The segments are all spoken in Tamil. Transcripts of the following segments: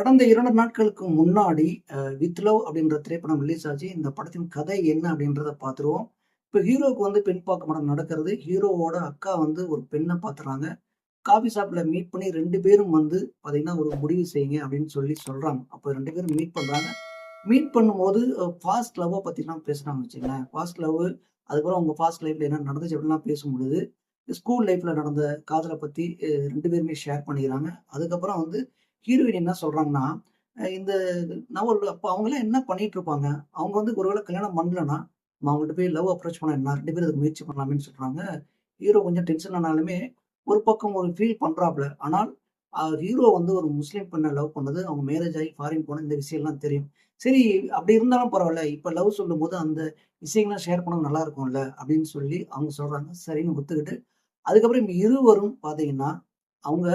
கடந்த 2 நாட்களுக்கு முன்னாடி வித் லவ் அப்படின்ற திரைப்படம் ரிலீஸ் ஆச்சு. இந்த படத்தின் கதை என்ன அப்படின்றத பார்த்துருவோம். இப்ப ஹீரோவுக்கு வந்து பெண் பாக்குமரம் நடக்கிறது. ஹீரோவோட அக்கா வந்து ஒரு பெண்ண பாத்துர்றாங்க. காஃபி ஷாப்ல மீட் பண்ணி 2 பேரும் வந்து பாத்தீங்கன்னா, ஒரு முடிவு செய்யுங்க அப்படின்னு சொல்லி சொல்றாங்க. அப்ப 2 பேரும் மீட் பண்றாங்க. மீட் பண்ணும்போது ஃபாஸ்ட் லவ்வ பத்திலாம் பேசுறாங்கன்னு வச்சுக்கங்களேன். ஃபாஸ்ட் லவ் அதுக்கப்புறம் உங்க ஃபாஸ்ட் லைஃப்ல என்ன நடந்துச்சு அப்படின்லாம் பேசும்பொழுது, ஸ்கூல் லைஃப்ல நடந்த காதல பத்தி 2 பேருமே ஷேர் பண்ணிக்கிறாங்க. அதுக்கப்புறம் வந்து ஹீரோயின் என்ன சொல்றாங்கன்னா, இந்த நவல் அப்ப அவங்கலாம் என்ன பண்ணிட்டு இருப்பாங்க? அவங்க வந்து ஒருவேள கல்யாணம் பண்ணலன்னா, நம்ம அவங்கள்ட்ட போய் லவ் அப்ரோச் பண்ணா என்ன? 2 பேரும் இதுக்கு முயற்சி பண்ணலாமேன்னு சொல்றாங்க. ஹீரோ கொஞ்சம் டென்ஷன் ஆனாலுமே, ஒரு பக்கம் ஒரு ஃபீல் பண்றாப்ல. ஆனால் ஹீரோ வந்து ஒரு முஸ்லீம் பெண்ண லவ் பண்ணது, அவங்க மேரேஜ் ஆகி ஃபாரின் போன இந்த விஷயம்லாம் தெரியும். சரி அப்படி இருந்தாலும் பரவால்ல. இப்ப லவ் சொல்லும்போது அந்த விஷயங்கள்லாம் ஷேர் பண்ணா நல்லா இருக்கும்ல, அப்படின்னு சொல்லி அவங்க சொல்றாங்க. சரின்னு ஒத்துக்கிட்டு, அதுக்கப்புறம் இருவரும் பார்த்தீங்கன்னா, அவங்க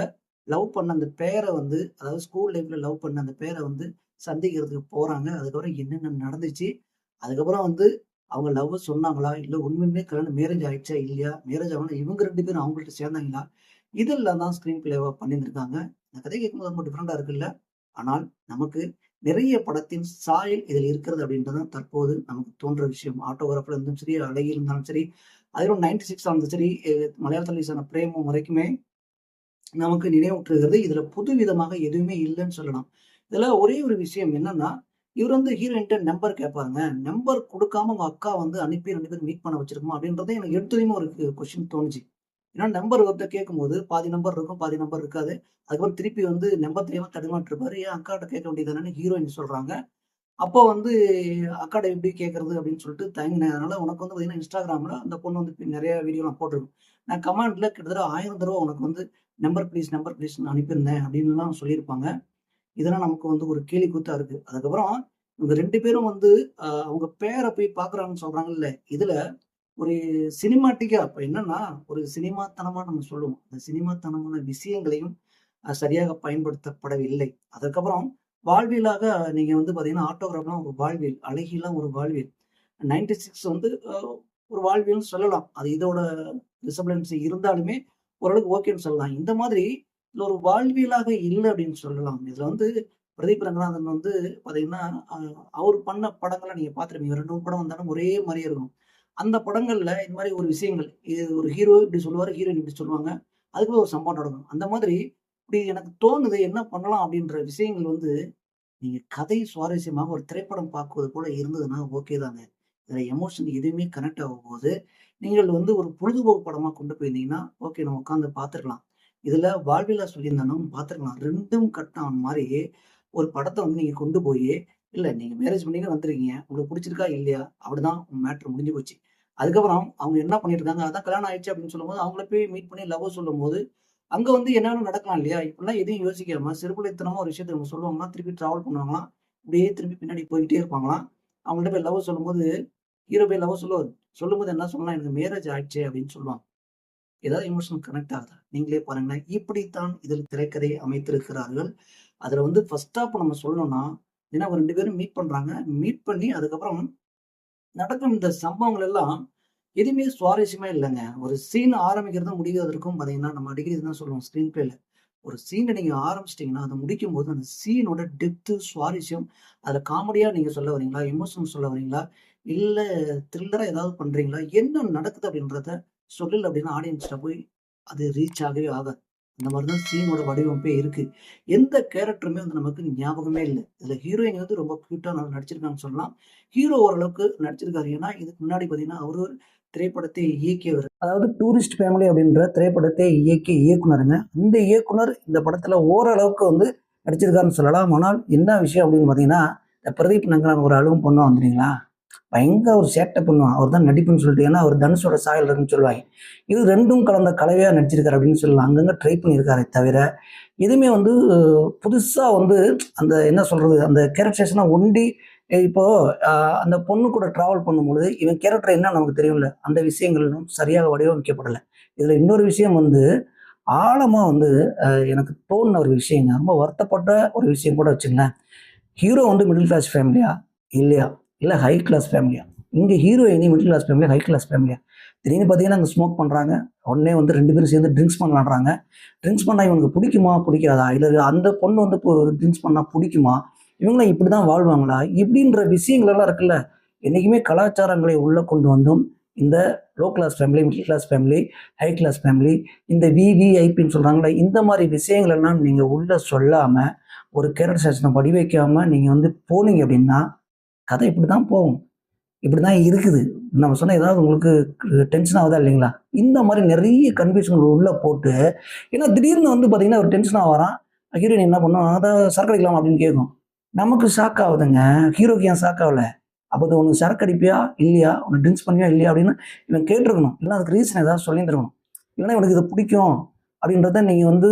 லவ் பண்ண அந்த பேர வந்து அதாவது ஸ்கூல் லைஃப்ல லவ் பண்ண அந்த பேர வந்து சந்திக்கிறதுக்கு போறாங்க. அதுக்கப்புறம் என்னென்ன நடந்துச்சு? அதுக்கப்புறம் வந்து அவங்க லவ்வ சொன்னாங்களா? இல்ல உண்மையுமே கல்யாணம் மேரேஜ் ஆயிடுச்சா? இல்லையா? மேரேஜ் ஆகணும்னா இவங்க 2 பேரும் அவங்கள்ட்ட சேர்ந்தாங்களா? இதெல்லாம் தான் ஸ்க்ரீன் பிளேவா பண்ணியிருந்திருக்காங்க. இந்த கதை கேட்கும்போது ரொம்ப டிஃபரெண்டா இருக்குல்ல? ஆனால் நமக்கு நிறைய படத்தின் சாயல் இதில் இருக்கிறது அப்படின்றது தான் தற்போது நமக்கு தோன்ற விஷயம். ஆட்டோகிராஃப்ல இருந்தும் சரி, அழகில் இருந்தாலும் சரி, அதிலும் 96 இருந்தாலும் சரி, மலையாளத்தில ரிலீஸ் ஆன பிரேமம் வரைக்குமே நமக்கு நினைவூட்டுகிறது. இதுல புதுவிதமாக எதுவுமே இல்லன்னு சொல்லலாம். இதுல ஒரே ஒரு விஷயம் என்னன்னா, இவரு வந்து ஹீரோயின்ட்ட நம்பர் கேட்பாருங்க. நம்பர் குடுக்காம உங்க அக்கா வந்து அனுப்பி 2 பேரும் மீட் பண்ண வச்சிருக்குமா? அப்படின்றதே எனக்கு எடுத்தோனயுமே ஒரு கொஸ்டின் தோணுச்சு. ஏன்னா நம்பர் ஒருத்தர் கேட்கும்போது, பாதி நம்பர் இருக்கும், பாதி நம்பர் இருக்காது. அதுக்கப்புறம் திருப்பி வந்து நம்பர் தெரியாம தடுமாறிட்டு இருப்பாரு. ஏன் அக்காட்ட கேட்க வேண்டியது தானேன்னு ஹீரோயின் சொல்றாங்க. அப்போ வந்து அக்காட்ட எப்படி கேட்கறது அப்படின்னு சொல்லிட்டு தயங்குனேன். அதனால உனக்கு வந்து பார்த்தீங்கன்னா, Instagramல அந்த பொண்ணு வந்து நெறைய வீடியோலாம் போட்டிருக்கும். நான் கமெண்ட்ல கிட்டத்தட்ட 1000 தடவ உனக்கு வந்து நம்பர் ப்ளீஸ்ன்னு அனுப்பியிருந்தேன் அப்படின்லாம் சொல்லியிருப்பாங்க. இதெல்லாம் நமக்கு வந்து ஒரு கேலிக்கூத்தா இருக்கு. அதுக்கப்புறம் இவங்க 2 பேரும் வந்து அவங்க பேர போய் பார்க்குறாங்கன்னு சொல்றாங்கல்ல. இதுல ஒரு சினிமாட்டிக்கா இப்ப என்னன்னா, ஒரு சினிமாத்தனமா நம்ம சொல்லுவோம். அந்த சினிமாத்தனமான விஷயங்களையும் சரியாக பயன்படுத்தப்படவில்லை. அதுக்கப்புறம் வாழ்வியலாக நீங்க வந்து பார்த்தீங்கன்னா, ஆட்டோகிராஃப்லாம் ஒரு வாழ்வியல். அழகிலாம் ஒரு வாழ்வியல். 96 வந்து ஒரு வாழ்வியல்னு சொல்லலாம். அது இதோட ரிசம்பிளன்ஸ் இருந்தாலுமே ஓரளவுக்கு ஓகேன்னு சொல்லலாம். இந்த மாதிரி இதுல ஒரு வாழ்வியலாக இல்ல அப்படின்னு சொல்லலாம். இதுல வந்து பிரதீப் ரங்கநாதன் வந்து பார்த்தீங்கன்னா, அ அவரு பண்ண படங்கள நீங்க பார்த்துருப்பீங்க. 2, 3 படம் வந்தாலும் ஒரே மாரியே இருக்கும். அந்த படங்கள்ல இந்த மாரி ஒரு விஷயங்கள், இது ஒரு ஹீரோ இப்படி சொல்லுவாரு, ஹீரோயின் இப்படி சொல்லுவாங்க. அதுக்குள்ள ஒரு சம்பவம் நடக்கும். அந்த மாதிரி இப்படி எனக்கு தோணுது என்ன பண்ணலாம் அப்படின்ற விஷயங்கள் வந்து, நீங்க கதை சுவாரஸ்யமாக ஒரு திரைப்படம் பார்க்குவது போல இருந்ததுன்னா ஓகே தாங்க. இதுல எமோஷன் எதுவுமே கனெக்ட் ஆகும்போது, நீங்கள் வந்து ஒரு பொழுதுபோக்கு படமா கொண்டு போயிருந்தீங்கன்னா, ஓகே நம்ம உட்கார்ந்து பார்த்துருக்கலாம். இதுல வாழ்வியலா சொல்லியிருந்தாலும் பார்த்துருக்கலாம். 2ம் கட் ஆன மாரி ஒரு படத்த வந்து நீங்க கொண்டு போயி, இல்ல நீங்க மேரேஜ் பண்ணின்னு வந்திருக்கீங்க. உங்களுக்கு புடிச்சிருக்கா? இல்லையா? அப்படிதான் உங்க மேட்டர் முடிஞ்சு போச்சு. அதுக்கப்புறம் அவங்க என்ன பண்ணியிருக்காங்க, அதான் கல்யாணம் ஆயிடுச்சு அப்படின்னு சொல்லும்போது, அவங்கள போய் மீட் பண்ணி லவ்வ சொல்லும்போது, அங்க வந்து என்ன வேணாலும் நடக்கலாம் இல்லையா? இப்படிலாம் எதையும் யோசிக்காம சிறுபிள்ளைத்தனமா ஒரு விஷயத்த இவங்க சொல்லுவாங்களாம், திருப்பி டிராவல் பண்ணுவாங்களாம். இப்படியே திரும்பி பின்னாடி போய்க்கிட்டே இருப்பாங்களாம். அவங்கள்ட்ட போய் லவ் சொல்லும்போது, ஹீரோ போய் லவ் சொல்லுவாரு. சொல்லும்போது என்ன சொல்லலாம், "எனக்கு மேரேஜ் ஆயிடுச்சே" அப்படின்னு சொல்லுவாங்க. ஏதாவது எமோஷனல் கனெக்ட் ஆகுதா? நீங்களே பாருங்களேன். இப்படித்தான் இதில் திரைக்கதை அமைத்திருக்கிறார்கள். அதுல வந்து ஃபர்ஸ்ட் ஹாஃப் நம்ம சொல்லணும்னா, ஏன்னா அவங்க 2 பேரும் மீட் பண்றாங்க. மீட் பண்ணி அதுக்கப்புறம் நடக்கும் இந்த சம்பவங்கள் எல்லாம் எதுவுமே சுவாரஸ்யமே இல்லங்க. ஒரு சீன் ஆரம்பிக்கிறதும் முடிவதற்கும் பார்த்தீங்கன்னா, நம்ம அடிக்கடி இதுதான் சொல்லுவோம் ஸ்க்ரீன் பிளேல. ஒரு சீன நீங்க ஆரம்பிச்சிட்டீங்கன்னா, அத முடிக்கும்போது அந்த சீனோட டெப்த்து, சுவாரஸ்யம், அதுல காமெடியா நீங்க சொல்ல வரீங்களா? எமோஷனல் சொல்ல வரீங்களா? இல்ல த்ரில்லரா ஏதாவது பண்றீங்களா? என்ன நடக்குது அப்படின்றத சொல்லல அப்படின்னா, ஆடியன்ஸ்ட்ட போய் அது ரீச் ஆகவே ஆகாது. அந்த மாரி தான் சீனோட வடிவமைப்பே இருக்கு. எந்த கேரக்டருமே வந்து நமக்கு ஞாபகமே இல்ல. இதுல ஹீரோயின் வந்து ரொம்ப கியூட்டா நல்லா நடிச்சிருக்காங்கன்னு சொல்லலாம். ஹீரோ ஓரளவுக்கு நடிச்சிருக்காரு. ஏன்னா, இதுக்கு முன்னாடி பார்த்தீங்கன்னா, அவரு ஒரு திரைப்படத்தை இயக்கியவர். அதாவது டூரிஸ்ட் ஃபேமிலி அப்படின்ற திரைப்படத்தை இயக்கிய இயக்குனருங்க. இந்த இயக்குனர் இந்த படத்துல ஓரளவுக்கு வந்து நடிச்சிருக்காருன்னு சொல்லலாம். ஆனால் என்ன விஷயம் அப்படின்னு பார்த்தீங்கன்னா, இந்த பிரதீப் நங்கரான் ஒரு அழுவும் பொண்ணும் வந்து தெரியுங்களா? பயங்கர ஒரு சேட்டை பண்ணுவான். அவர் தான் நடிப்புன்னு சொல்லிட்டு. ஏன்னா, அவர் தனுஷோட சாயல் இருக்குன்னு சொல்லுவாங்க. இது 2ம் கலந்த கலவையா நடிச்சிருக்காரு அப்படின்னு சொல்லலாம். அங்கங்க ட்ரை பண்ணியிருக்காரே தவிர, எதுவுமே வந்து புதுசா வந்து அந்த என்ன சொல்றது? அந்த கேரக்டரைசேஷன ஒண்டி இப்போ அ அந்த பொண்ணு கூட டிராவல் பண்ணும்பொழுது, இவன் கேரக்டர் என்ன நமக்கு தெரியும்ல. அந்த விஷயங்களும் சரியாக வடிவமைக்கப்படல. இதுல இன்னொரு விஷயம் வந்து, ஆழமா வந்து எனக்கு தோணுன ஒரு விஷயங்க. ரொம்ப வருத்தப்பட்ட ஒரு விஷயம் கூட வச்சுக்கங்களேன். ஹீரோ வந்து மிடில் கிளாஸ் ஃபேமிலியா? இல்லையா? இல்ல ஹை கிளாஸ் ஃபேமிலியா? இங்கே ஹீரோயினி மிடில் கிளாஸ் ஃபேமிலியா, ஹை கிளாஸ் ஃபேமிலியா? திடீர்னு பார்த்தீங்கன்னா அங்கே ஸ்மோக் பண்ணுறாங்க. உடனே வந்து 2 பேரும் சேர்ந்து ட்ரிங்க்ஸ் பண்ணலான்றாங்க. ட்ரிங்க்ஸ் பண்ணால் இவனுக்கு பிடிக்குமா பிடிக்காதா? இல்லை அந்த பொண்ணு வந்து இப்போ ட்ரிங்க்ஸ் பண்ணால் பிடிக்குமா? இவங்களாம் இப்படி தான் வாழ்வாங்களா? இப்படின்ற விஷயங்கள் எல்லாம் இருக்குல்ல. என்றைக்குமே கலாச்சாரங்களை உள்ளே கொண்டு வந்தும் இந்த low class family, middle class family, high class family, இந்த விவிஐபின்னு சொல்கிறாங்களே, இந்த மாதிரி விஷயங்கள் எல்லாம் நீங்கள் உள்ளே சொல்லாமல் ஒரு கேரக்டரைசேஷனை வடி வைக்காமல் நீங்கள் வந்து போனீங்க அப்படின்னா கதை இப்படி தான் போகும். இப்படி தான் இருக்குது. நம்ம சொன்ன ஏதாவது உங்களுக்கு டென்ஷன் ஆகுதா இல்லைங்களா? இந்த மாதிரி நிறைய கன்ஃபியூஷன்கள் உள்ளே போட்டு, ஏன்னா திடீர்னு வந்து பார்த்தீங்கன்னா ஒரு டென்ஷனாக வரான். ஹீரோயின் என்ன பண்ணும், அதை சரக்கு அடிக்கலாம் அப்படின்னு கேட்கும். நமக்கு ஷாக் ஆகுதுங்க. ஹீரோக்கு ஏன் ஷாக் ஆகல? அப்போ அது உனக்கு சரக்கு அடிப்பியா இல்லையா, உனக்கு ட்ரிங்க்ஸ் பண்ணியா இல்லையா அப்படின்னு இவன் கேட்டிருக்கணும். இல்லைன்னா அதுக்கு ரீசன் ஏதாவது சொல்லியிருந்துருக்கணும். இல்லைன்னா இவனுக்கு இது பிடிக்கும் அப்படின்றத நீங்கள் வந்து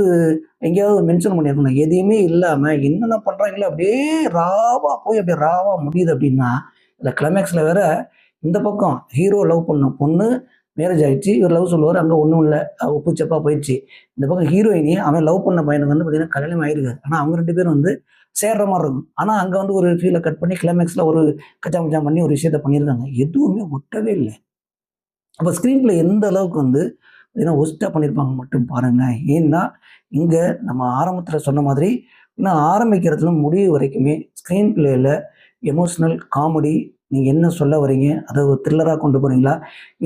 எங்கேயாவது மென்ஷன் பண்ணியிருக்கணும். எதையுமே இல்லாமல் என்னென்ன பண்ணுறாங்களோ அப்படியே ராவாக போய் அப்படியே ராவாக முடியுது அப்படின்னா, இந்த கிளைமேக்ஸில் வேற இந்த பக்கம் ஹீரோ லவ் பண்ண பொண்ணு மேரேஜ் ஆகிடுச்சு. இவர் லவ் சொல்லுவார், அங்கே ஒன்றும் இல்லை, உப்பு சப்பாக போயிடுச்சு. இந்த பக்கம் ஹீரோயினி அவன் லவ் பண்ண பையனுக்கு வந்து பார்த்தீங்கன்னா கல்யாணம் ஆகிருக்காரு. ஆனால் அவங்க 2 பேரும் வந்து சேர்ற மாதிரி இருக்கும். ஆனால் அங்கே வந்து ஒரு ஃபீலை கட் பண்ணி கிளைமேக்ஸில் ஒரு கச்சா மச்சா பண்ணி ஒரு விஷயத்த பண்ணியிருக்காங்க. எதுவுமே ஒட்டவே இல்லை. அப்போ ஸ்க்ரீன் பிளே எந்த அளவுக்கு வந்து பார்த்தீங்கன்னா ஒஸ்ட்டாக பண்ணியிருப்பாங்க மட்டும் பாருங்கள். ஏன்னா இங்கே நம்ம ஆரம்பத்தில் சொன்ன மாதிரி இன்னும் ஆரம்பிக்கிறதுல முடிவு வரைக்குமே ஸ்க்ரீன் பிளேயில் எமோஷ்னல் காமெடி நீங்கள் என்ன சொல்ல வரீங்க, அதை ஒரு த்ரில்லராக கொண்டு போகிறீங்களா,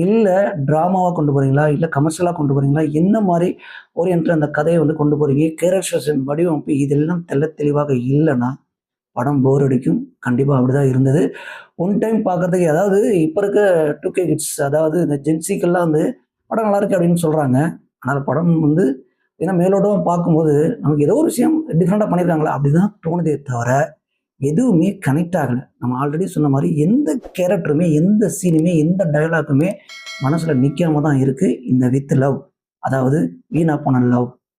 இல்லை ட்ராமாவாக கொண்டு போகிறீங்களா, இல்லை கமர்ஷியலாக கொண்டு போகிறீங்களா, என்ன மாதிரி ஓரியன்டில் அந்த கதையை வந்து கொண்டு போகிறீங்க, கேரக்டரைசேஷன் வடிவமைப்பு இதெல்லாம் தெளிவாக இல்லைன்னா படம் போர் அடிக்கும். கண்டிப்பாக அப்படி தான் இருந்தது. ஒன் டைம் பார்க்குறதுக்கு, அதாவது இப்போ இருக்க 2K கிட்ஸ், அதாவது இந்த ஜென்சிக்கெல்லாம் வந்து படம் நல்லா இருக்கு அப்படின்னு சொல்கிறாங்க. ஆனால் படம் வந்து ஏன்னா மேலோட்டமாக பார்க்கும்போது நமக்கு ஏதோ ஒரு விஷயம் டிஃப்ரெண்ட்டாக பண்ணியிருக்காங்களா அப்படி தான் தோணுதே தவிர எதுவுமே கனெக்ட் ஆகலை. நம்ம ஆல்ரெடி சொன்ன மாதிரி எந்த கேரக்டருமே, எந்த சீனுமே, எந்த டயலாக்குமே மனசில் நிற்காம தான் இருக்குது இந்த வித் லவ், அதாவது வீணா போன லவ்.